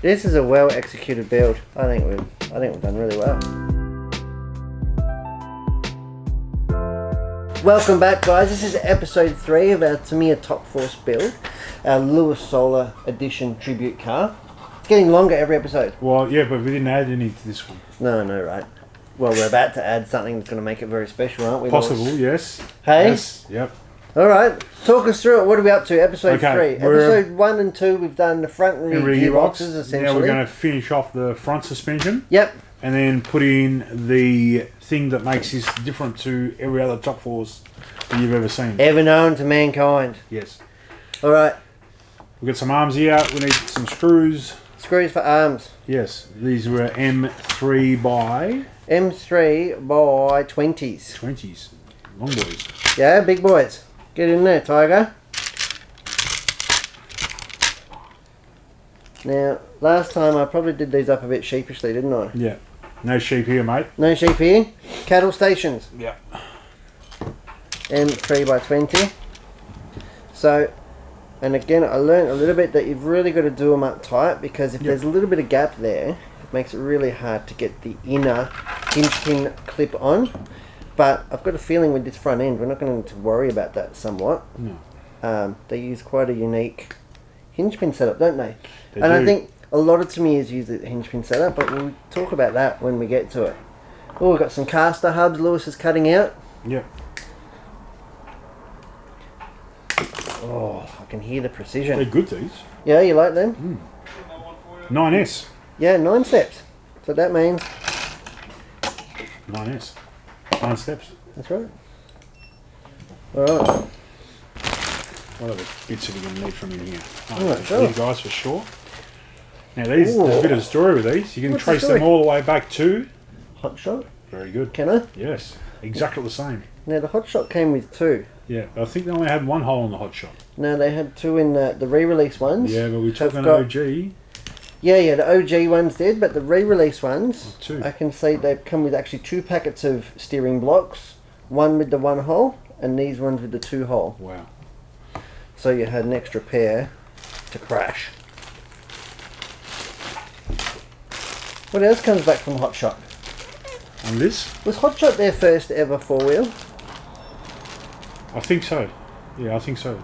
This is a well executed build. I think we've done really well. Welcome back, guys. This is episode 3 of our Tamiya Top Force build, our Lewis Sola Edition tribute car. It's getting longer every episode. Well, yeah, but we didn't add any to this one. No, right. Well, we're about to add something that's going to make it very special, aren't we? Possible, Lewis? yes. Hey? Yes, yep. All right, talk us through it. What are we up to? Episode 3. Okay, Episode 1 and 2, we've done the front and rear gearboxes, essentially. Now we're going to finish off the front suspension. Yep. And then put in the thing that makes this different to every other Top Force that you've ever seen. Ever known to mankind. Yes. All right. We've got some arms here. We need some screws. Screws for arms. Yes. These were M3 by 20s. 20s. Long boys. Yeah, big boys. Get in there, Tiger. Now, last time I probably did these up a bit sheepishly, didn't I? Yeah. No sheep here, mate. No sheep here. Cattle stations. Yeah. M3 by 20. So, and again, I learned a little bit that you've really got to do them up tight, because if there's a little bit of gap there, it makes it really hard to get the inner hinge pin clip on. But I've got a feeling with this front end, we're not going to worry about that somewhat. No. They use quite a unique hinge pin setup, don't they? They and do. I think a lot of Tamiyas use the hinge pin setup, but we'll talk about that when we get to it. Oh, we've got some caster hubs Lewis is cutting out. Yep. Oh, I can hear the precision. They're good, these. Yeah, you like them? 9S. Yeah, 9 steps. So that means... 9S. 9 steps. That's right. Alright. What other bits are we going to need from in here? Sure. These guys for sure. Now these, there's a bit of a story with these. You can What's trace the story? them all the way back to... Hot shot. Very good. Can I? Yes. Exactly the same. Now the hot shot came with 2. Yeah, I think they only had 1 hole in the hot shot. No, they had 2 in the re-release ones. Yeah, but we took an got- OG. Yeah, the OG ones did, but the re-release ones, 2. I can see they've come with actually 2 packets of steering blocks, one with the 1 hole, and these ones with the 2 hole. Wow. So you had an extra pair to crash. What else comes back from Hot Shot? And this? Was Hot Shot their first ever 4-wheel? I think so. Yeah, I think so.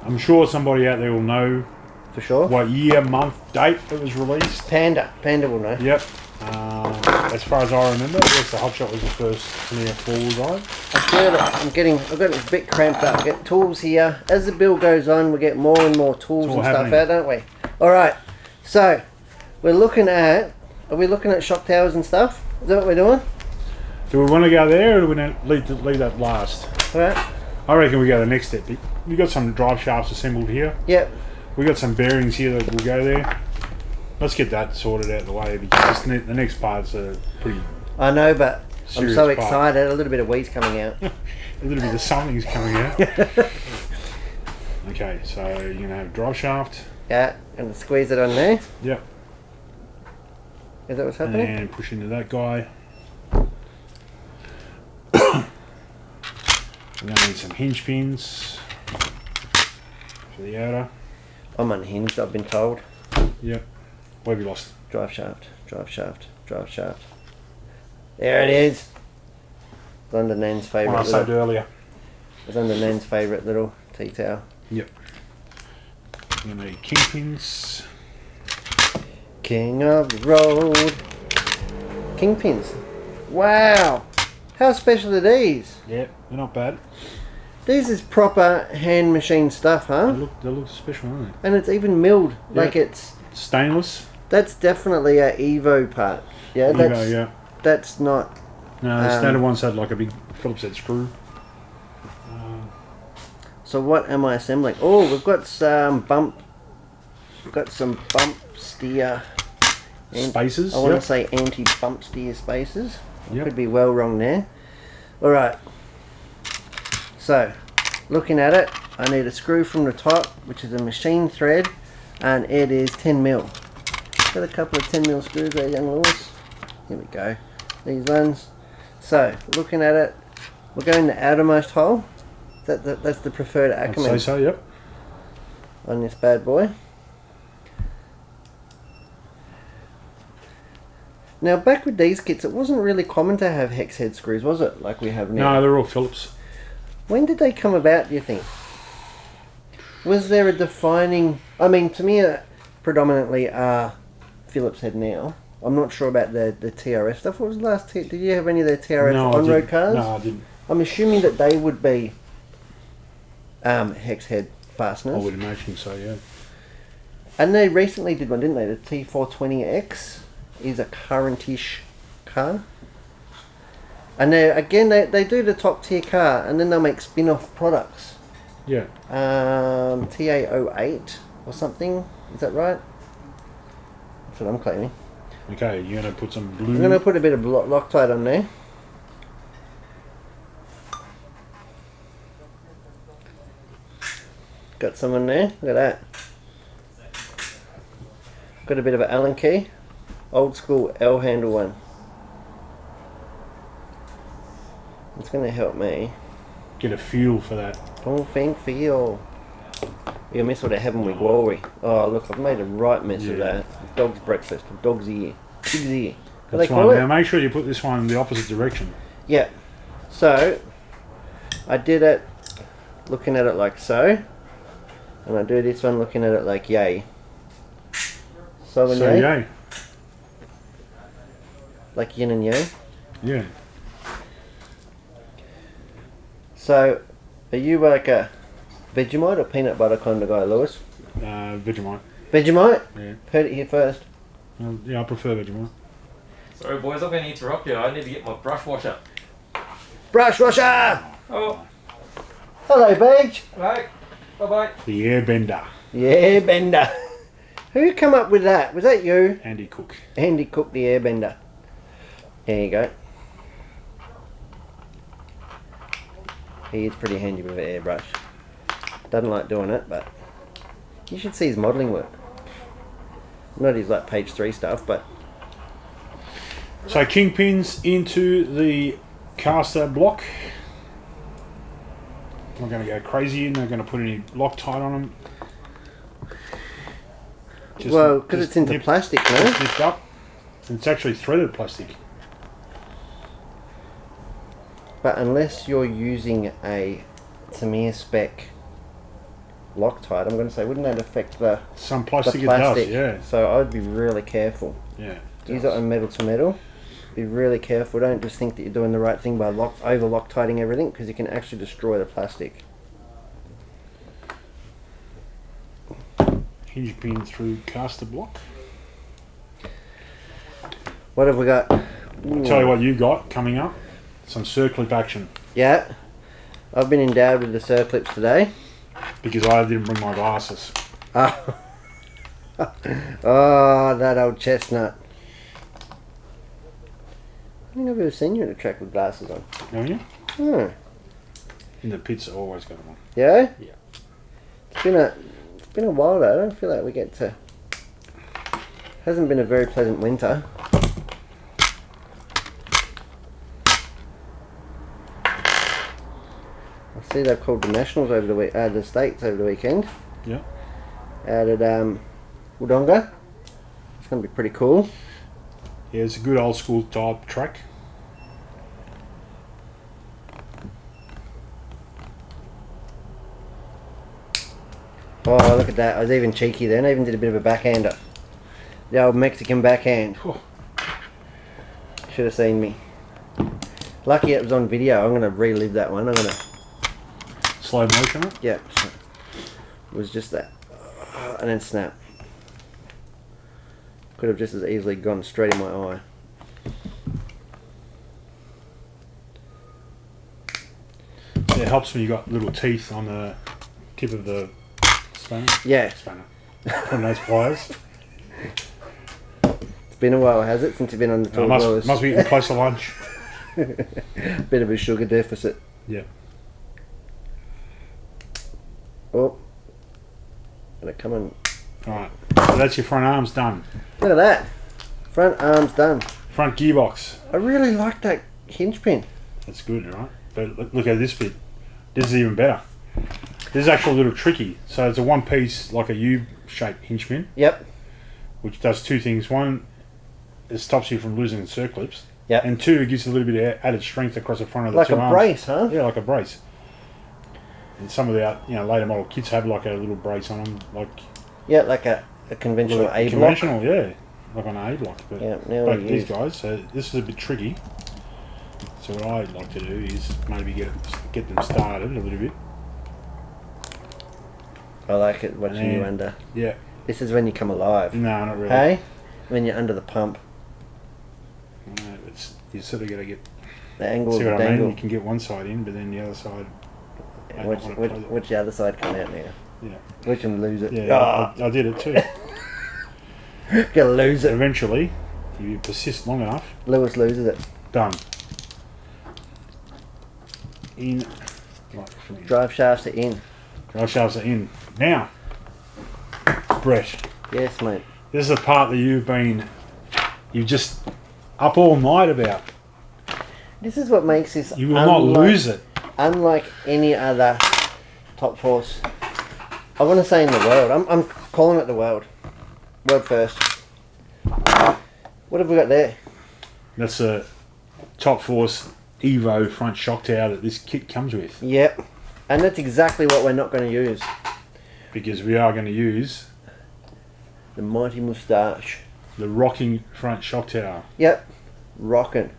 I'm sure somebody out there will know For sure. what year, month, date it was released. Panda will know. Yep. As far as I remember, yes, the Hot Shot was the first Tamiya 4-wheel drive. I feel it. I've got it a bit cramped up. Get tools here. As the build goes on, we get more and more tools and stuff out, don't we? Alright, so we're looking at, are we looking at shock towers and stuff? Is that what we're doing? Do we want to go there, or do we leave that last? Alright. I reckon we go the next step. We've got some drive shafts assembled here. Yep. We've got some bearings here that will go there. Let's get that sorted out of the way, because the next part's a pretty... I know, but I'm so Serious part. excited. A little bit of wheeze coming out. A little bit of something's coming out. Okay, so you're going to have a drive shaft. Yeah, and squeeze it on there. Yep. Is that what's happening? And push into that guy. We're going to need some hinge pins for the outer. I'm unhinged, I've been told. Yep. What have you lost? Drive shaft, drive shaft, drive shaft. There it is. It's under Nan's One I favourite saved little... earlier. It's under Nan's favourite little tea towel. Yep. We're going to need kingpins. King of the road. Kingpins. Wow. How special are these? Yep, they're not bad. These is proper hand machine stuff, huh? They look special, aren't And it's even milled. Yeah. Like it's... they? Stainless. That's definitely a Evo part. Yeah, that's... Yeah. That's not... No, the standard ones had like a big Phillips head screw. So what am I assembling? Oh, we've got some bump... We've got some bump steer... Spacers. I want to say anti-bump steer spacers. Yep. Could be well wrong there. Alright. So, looking at it, I need a screw from the top, which is a machine thread, and it is 10 mil. Got a couple of 10 mil screws there, young Lewis. Here we go. These ones. So, looking at it, we're going the outermost hole. That's the preferred I'd Ackerman say so, yep. on this bad boy. Now, back with these kits, it wasn't really common to have hex head screws, was it? Like we have now. No, they're all Phillips. When did they come about, do you think? Was there a defining... I mean, Tamiya predominantly are Phillips head now. I'm not sure about the TRF stuff. What was the last... Did you have any of the TRF on-road cars? No, I didn't. I'm assuming that they would be hex head fasteners. I would imagine so, yeah. And they recently did one, didn't they? The T420X is a current-ish car. And they do the top tier car, and then they'll make spin-off products. Yeah. TA08 or something. Is that right? That's what I'm claiming. Okay, you're going to put some blue... I'm going to put a bit of Loctite on there. Got some on there. Look at that. Got a bit of an Allen key. Old school L handle one. It's going to help me get a feel for that. Don't think feel. You miss what I have with glory. Oh look, I've made a right mess of that. Dog's breakfast, dog's ear, pig's ear. That's fine. Now make sure you put this one in the opposite direction. Yeah. So I did it looking at it like so, and I do this one looking at it like yay. So and yay. Like yin and yang. Yeah. So, are you like a Vegemite or peanut butter kind of guy, Lewis? Vegemite. Vegemite? Yeah. Heard it here first. Yeah, I prefer Vegemite. Sorry boys, I'm going to interrupt you. I need to get my brush washer. Brush washer! Oh. Hello, Beach. Hello. Bye-bye. The airbender. The airbender. Who come up with that? Was that you? Andy Cook. Andy Cook, the airbender. There you go. He is pretty handy with an airbrush. Doesn't like doing it, but you should see his modelling work. Not his like page 3 stuff, but... So kingpins into the caster block. I'm not going to go crazy and they're going to put any Loctite on them. Well, because it's into plastic, no? Lift up. It's actually threaded plastic. But unless you're using a Tamiya spec Loctite, I'm going to say, wouldn't that affect the plastic? It does, yeah. So I'd be really careful. Yeah. Use it on metal to metal. Be really careful. Don't just think that you're doing the right thing by over Loctiting everything, because you can actually destroy the plastic. Hinge pin through caster block. What have we got? I'll tell you what you got coming up. Some circlip action. Yeah. I've been endowed with the circlips today. Because I didn't bring my glasses. Oh, oh, that old chestnut. I think I've ever seen you at a track with glasses on. Haven't you? Hmm. In the pits, I always got them on. Yeah? Yeah. It's been a while though. I don't feel like we get to... Hasn't been a very pleasant winter. I see they've called the Nationals over the States over the weekend. Yeah. Out at Wodonga. It's going to be pretty cool. Yeah, it's a good old school type track. Oh, look at that. I was even cheeky then. I even did a bit of a backhander. The old Mexican backhand. Oh. Should have seen me. Lucky it was on video. I'm going to relive that one. I'm going to... Slow motion it? Yeah. It was just that. And then snap. Could have just as easily gone straight in my eye. It helps when you got little teeth on the tip of the spanner. Yeah. Spanner. On those pliers. It's been a while, has it, since you've been on the tour blowers? Must be eating close to lunch. Bit of a sugar deficit. Yeah. Oh. Gonna come in. Alright. So that's your front arms done. Look at that. Front arms done. Front gearbox. I really like that hinge pin. That's good, right? But look at this bit. This is even better. This is actually a little tricky. So it's a one piece, like a U-shaped hinge pin. Yep. Which does two things. One, it stops you from losing the circlips. Yep. And 2, it gives you a little bit of added strength across the front of the Like two a arms. brace, huh? Yeah, like a brace. And some of the later model kits have like a little brace on them, like Yeah, like a conventional A block. Conventional, yeah, like on an A block. But Yeah, now like we these use- guys, so this is a bit tricky. So what I'd like to do is maybe get them started a little bit. I like it watching And you then- under. Yeah. This is when you come alive. No, not really. Hey? When you're under the pump. No, you sort of got to get. The angle See of the what I mean? dangle. You can get one side in, but then the other side. I don't Which, wanna which, play that. which the other side come out now? Yeah. Which and lose it. Yeah, Ah, I did it too. gonna lose it. Eventually, if you persist long enough, Lewis loses it. done. In. Right, from here. Drive shafts are in. Drive shafts are in. Now, Brett, Yes, mate. this is the part that you've just up all night about. This is what makes this. You will not lose it. Unlike any other Top Force, I want to say in the world. I'm calling it the world. World first. What have we got there? That's a Top Force Evo front shock tower that this kit comes with, Yep. And that's exactly what we're not going to use. because we are going to use The mighty mustache. the rocking front shock tower. Yep. Rocking.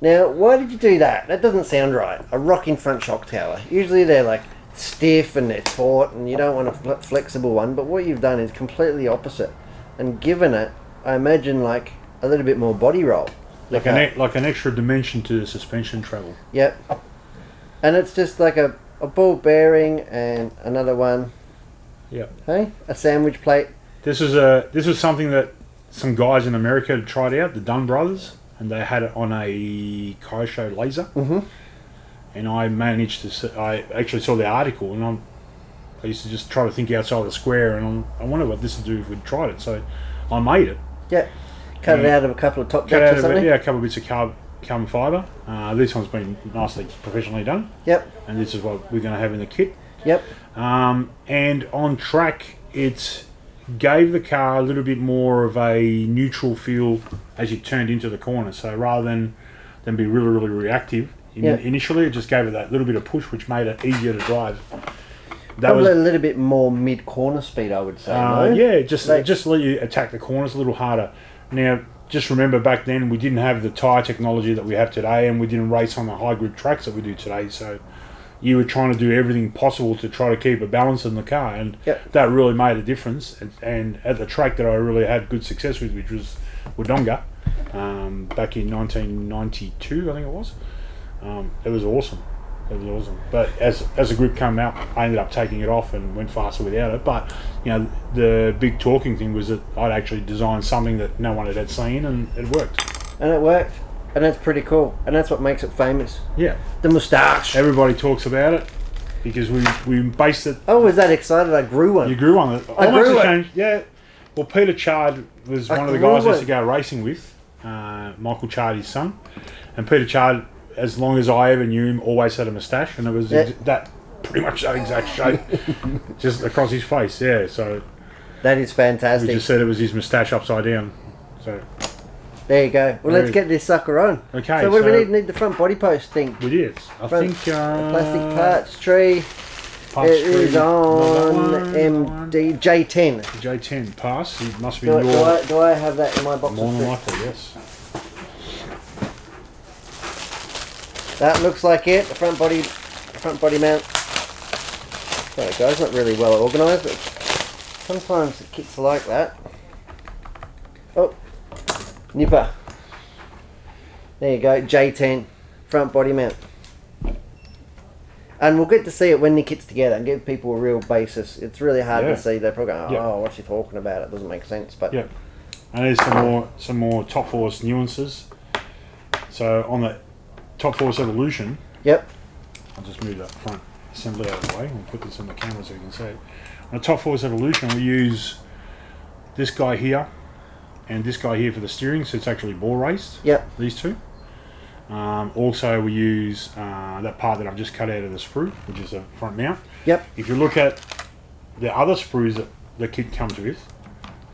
Now, why did you do that? That doesn't sound right. A rocking front shock tower. Usually they're like stiff and they're taut and you don't want a flexible one, but what you've done is completely opposite and given it, I imagine, like a little bit more body roll. Like an extra dimension to the suspension travel. Yep. And it's just like a ball bearing and another one. Yep. Hey? A sandwich plate. This was something that some guys in America had tried out, the Dunn brothers, and they had it on a Kaisho laser. Mm-hmm. And I actually saw the article, and I used to just try to think outside the square, and I wonder what this would do if we'd tried it. So I made it. Yep. Cut it out of a couple of top Cut jacks out or of something. it, yeah, a couple of bits of carbon fibre. This one's been nicely professionally done, Yep. and this is what we're going to have in the kit. Yep. And on track, it gave the car a little bit more of a neutral feel as you turned into the corner. So rather than be really, really reactive initially, it just gave it that little bit of push, which made it easier to drive. Probably a little bit more mid-corner speed, I would say. No? Yeah, just let you attack the corners a little harder. Now, just remember back then we didn't have the tyre technology that we have today, and we didn't race on the high grip tracks that we do today. So you were trying to do everything possible to try to keep a balance in the car, and that really made a difference. And at the track that I really had good success with, which was Wodonga, back in 1992, I think it was. It was awesome. It was awesome. But as a group came out, I ended up taking it off and went faster without it. But the big talking thing was that I'd actually designed something that no one had seen, and it worked. And it worked. And that's pretty cool. And that's what makes it famous. Yeah. The moustache. Everybody talks about it because we based it. I was that excited I grew one. You grew one. I grew it. Changed, yeah. Well, Peter Chard was one of the guys I used to go racing with. Michael Chard, his son. And Peter Chard, as long as I ever knew him, always had a moustache, and it was that pretty much that exact shape, just across his face. Yeah, so that is fantastic. we just said it was his moustache upside down. So there you go. Well, let's get this sucker on. Okay. So what do we need? Need the front body post thing. We did. I think the plastic parts tree. Parts It tree is on number MD J10. J10 pass. It must be Do your. I have that in my box? More than likely, yes. That looks like it. The front body mount. Sorry guys, not really well organised, but sometimes the kits are like that. Oh, nipper. There you go, J10 front body mount. And we'll get to see it when the kit's together and give people a real basis. It's really hard to see. They're probably going, oh, what's he talking about? It doesn't make sense. But yeah, and there's some more Top Force nuances. So on the Top Force Evolution. Yep. I'll just move that front assembly out of the way. We'll put this in the camera so you can see it. On the Top Force Evolution, we use this guy here and this guy here for the steering, so it's actually ball raced. Yep. These two. Also, we use that part that I've just cut out of the sprue, which is the front mount. Yep. If you look at the other sprues that the kit comes with,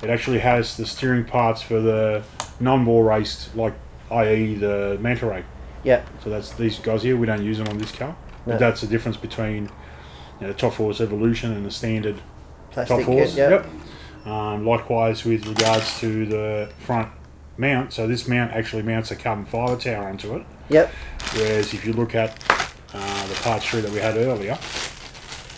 it actually has the steering parts for the non-ball raced, like i.e. the Manta Ray. Yep. So that's these guys here. We don't use them on this car. No. But that's the difference between the Top Force Evolution and the standard Plastic Top Force. kit, yep. Likewise with regards to the front mount. So this mount actually mounts a carbon fibre tower onto it. Yep. Whereas if you look at the part 3 that we had earlier,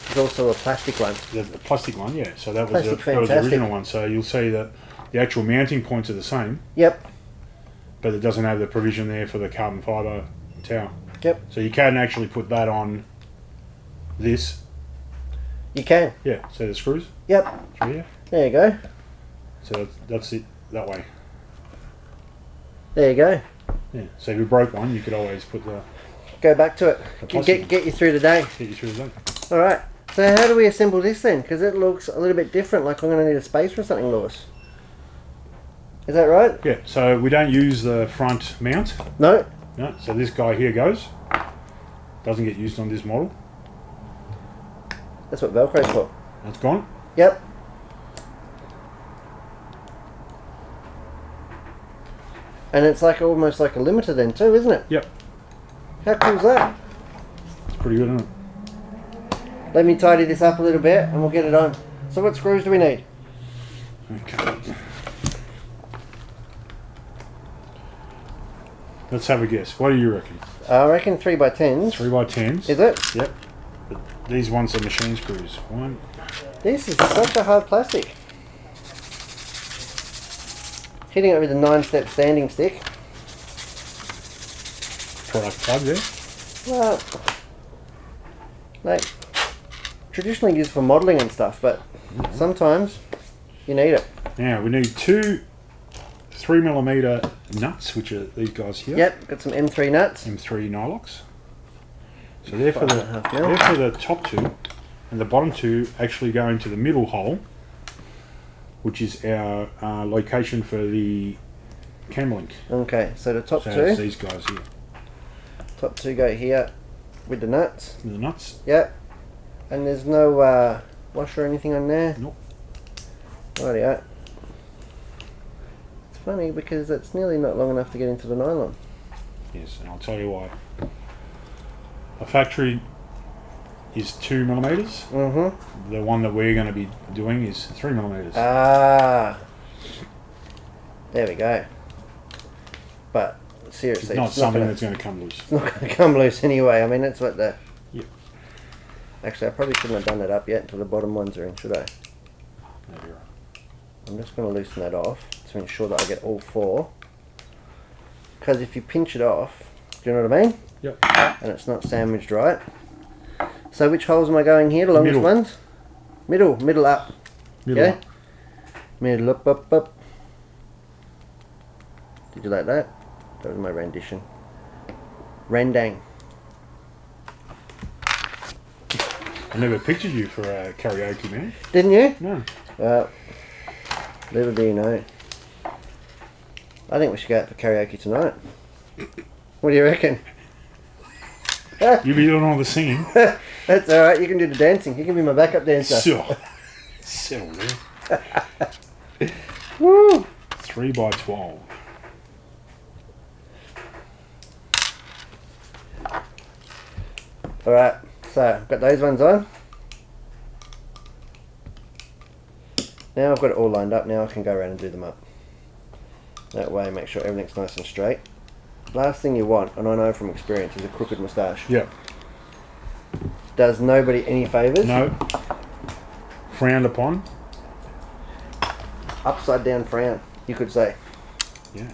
there's also a plastic one. the plastic one, yeah. So that was, Plastic, that was the fantastic. original one. So you'll see that the actual mounting points are the same, Yep. but it doesn't have the provision there for the carbon fibre tower. Yep. So you can actually put that on this. You can. Yeah, so the screws Yep. through here. There you go. So that's it that way. There you go. Yeah. So if you broke one, you could always put the Go back to it. plastic Get you through the day. get you through the day. All right. So how do we assemble this then? Because it looks a little bit different. Like I'm going to need a space for something, Lewis. Is that right? Yeah. So we don't use the front mount. No. No. So this guy here goes. Doesn't get used on this model. That's what Velcro's for. That's gone. Yep. And it's like almost like a limiter then too, isn't it? Yep. How cool is that? It's pretty good, isn't it? Let me tidy this up a little bit and we'll get it on. So what screws do we need? Okay. Let's have a guess. What do you reckon? I reckon 3x10s. 3x10s. Is it? Yep. But these ones are machine screws. One. This is such a hard plastic. Hitting it with a 9-step standing stick. Product plug there. Well, like, traditionally used for modelling and stuff, but sometimes you need it. Now we need two 3mm nuts, which are these guys here. Yep, got some M3 nuts. M3 Nylox. So they're for 5.5 mil. they're for the top two, and the bottom two actually go into the middle hole, which is our location for the cam link. Okay, so the top So two. it's these guys here. Top two go here with the nuts. With the nuts. Yep. And there's no washer or anything on there? Nope. Rightio. It's funny because it's nearly not long enough to get into the nylon. Yes, and I'll tell you why. A factory is 2mm. Mm-hmm. The one that we're going to be doing is 3mm. Ah. There we go. But seriously, It's not something gonna, that's going to come loose. it's not going to come loose anyway. I mean, that's what the... Yep. Actually, I probably shouldn't have done that up yet until the bottom ones are in, should I? No, you're right. I'm just going to loosen that off to ensure that I get all four. Because if you pinch it off, do you know what I mean? Yep. And it's not sandwiched right. So which holes am I going here? The longest Middle. ones? Middle up. Middle Yeah? up. Middle up. Did you like that? That was my rendition. Rendang. I never pictured you for a karaoke, man. Didn't you? No. Well, little do you know. I think we should go out for karaoke tonight. What do you reckon? You be doing all the singing. That's alright, you can do the dancing. You can be my backup dancer. So, settle there. Woo! 3x12. Alright, so I've got those ones on. Now I've got it all lined up, now I can go around and do them up. That way, make sure everything's nice and straight. Last thing you want, and I know from experience, is a crooked moustache. Yep. Does nobody any favours. No. Frowned upon. Upside down frown, you could say. Yeah.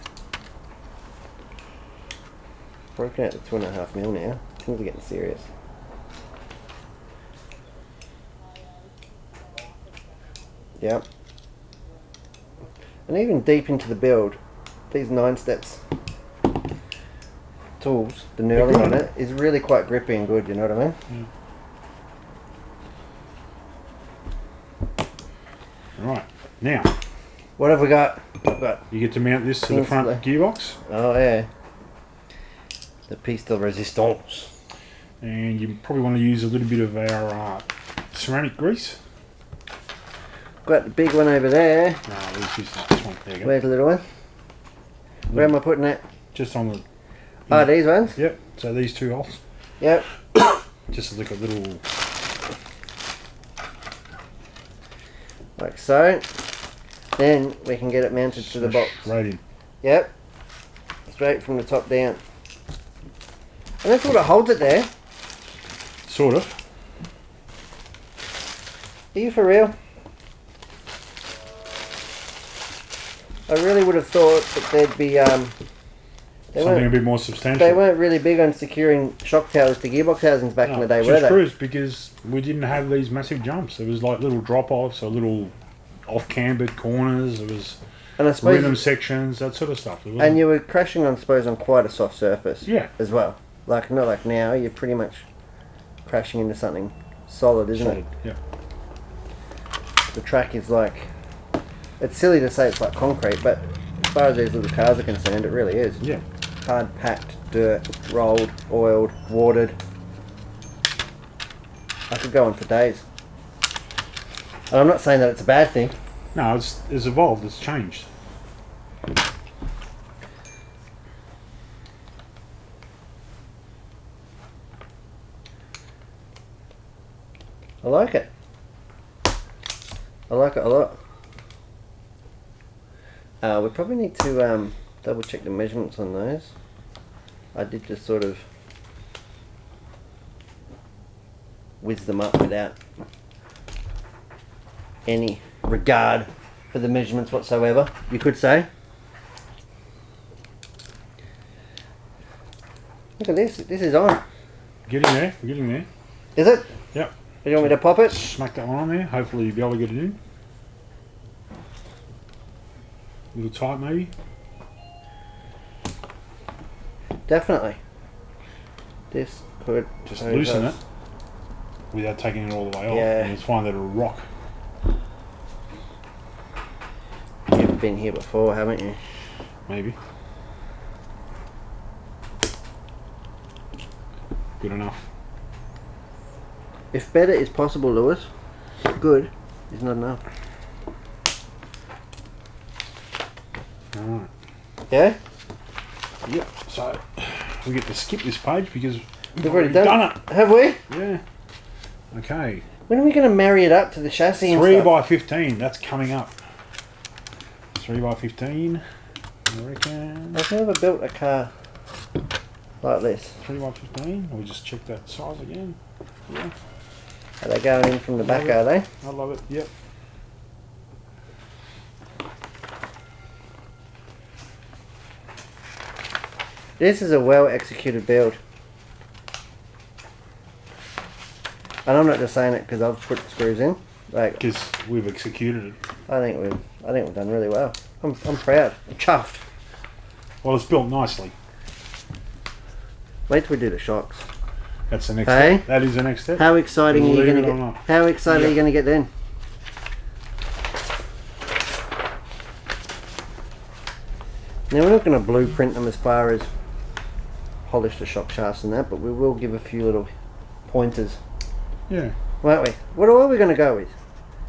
Broken out to 2.5mm now. Things are getting serious. Yep. And even deep into the build, these 9 steps tools, the knurling on it is really quite grippy and good, you know what I mean? Yeah. Right. Now, What have we got? I've got, you get to mount this to the front gearbox, oh yeah, the piece de resistance. and you probably want to use a little bit of our ceramic grease. got the big one over there. No, let's use this one. There you go. Where's the little one? Where am I putting that? Just on the... Oh, these ones? Yep, so these two holes. Yep. Just like a little... Like so. Then we can get it mounted to the box. Right in. Yep. Straight from the top down. And that's what it holds it there. Sort of. Are you for real? I really would have thought that there'd be Something a bit more substantial. they weren't really big on securing shock towers to gearbox housings back in the day, were just they? cruise, because we didn't have these massive jumps. It was like little drop-offs or little off-cambered corners. It was And I suppose rhythm sections, that sort of stuff. and you were crashing on quite a soft surface. Yeah. As well. Like not like now, you're pretty much crashing into something solid, isn't it? Yeah. The track is like, it's silly to say it's like concrete, but as far as these little cars are concerned, it really is. Yeah. Hard packed, dirt, rolled, oiled, watered. I could go on for days. And I'm not saying that it's a bad thing. No, it's evolved. It's changed. I like it. I like it a lot. We probably need to double check the measurements on those. I did just sort of whiz them up without any regard for the measurements whatsoever, you could say. Look at this, this is on. Getting there. We're getting there. Is it? Yep. Do you want me to pop it? Smack that one on there. Hopefully you'll be able to get it in. A little tight maybe. Definitely. This could Just pose loosen us- it without taking it all the way off. Yeah. And you'll find that it'll rock. You've been here before, haven't you? Maybe. Good enough. If better is possible, Lewis, good is not enough. Alright. Yeah? Yep. So we get to skip this page because We've already done it. Have we? Yeah. Okay. When are we going to marry it up to the chassis and 3 stuff? by 15. That's coming up. 3 by 15. I reckon. I've never built a car like this. 3 by 15. We'll just check that size again. Yeah. Are they going in from the back, are they? I love it. Yep. This is a well executed build. And I'm not just saying it because I've put the screws in. Like, Because we've executed it. I think we've done really well. I'm proud. I'm chuffed. Well, it's built nicely. Wait till we do the shocks. That's the next Hey? step. That is the next step. How exciting are you Believe going it to or get? not. How excited are you Yeah. going to get then? Now we're not going to blueprint them as far as polish the shock shafts and that, but we will give a few little pointers, Yeah. won't we? What are we going to go with?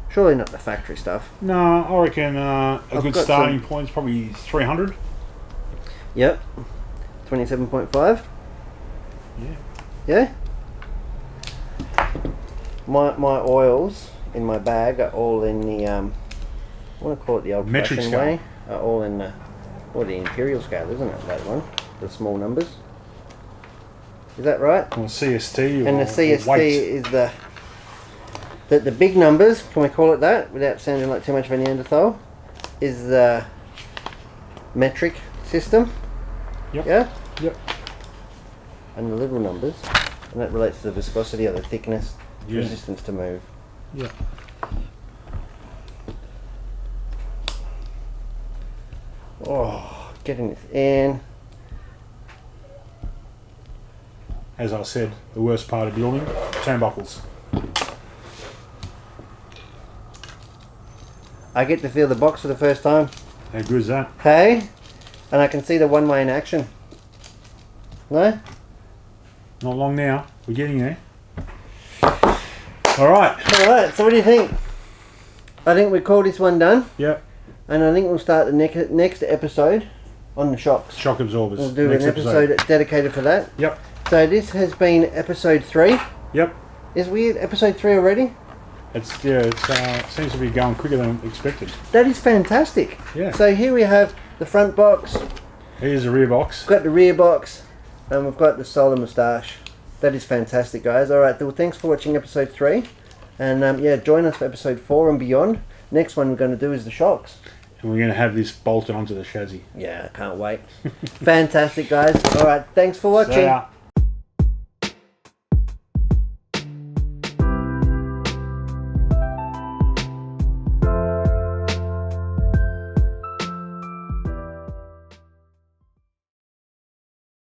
Surely not the factory stuff. No, I reckon a I've good got starting point is probably 300. Yep. 27.5. Yeah. Yeah. My oils in my bag are all in the I want to call it the old Metric fashioned scale. way. Are all in the imperial scale, isn't it? That one, the small numbers. Is that right? Or CST or And the CST weight. is the big numbers. Can we call it that without sounding like too much of a Neanderthal? Is the metric system. Yep. Yeah. Yep. And the little numbers, and that relates to the viscosity or the thickness, Yeah. resistance to move. Yeah. Oh, getting this in. As I said, the worst part of building, turnbuckles. I get to feel the box for the first time. How good is that? Hey? And I can see the one way in action. No? Not long now. We're getting there. All right. Alright, so what do you think? I think we call this one done. Yep. And I think we'll start the next episode on the shocks. Shock absorbers. We'll do next an episode dedicated for that. Yep. So this has been episode 3. Yep. Is we episode 3 already? It seems to be going quicker than expected. That is fantastic. Yeah. So here we have the front box. Here's the rear box. We've got the rear box. And we've got the Sola mustache. That is fantastic, guys. Alright, well, thanks for watching episode 3. And yeah, join us for episode 4 and beyond. Next one we're going to do is the shocks. And we're going to have this bolted onto the chassis. Yeah, I can't wait. Fantastic, guys. Alright, thanks for watching. See ya.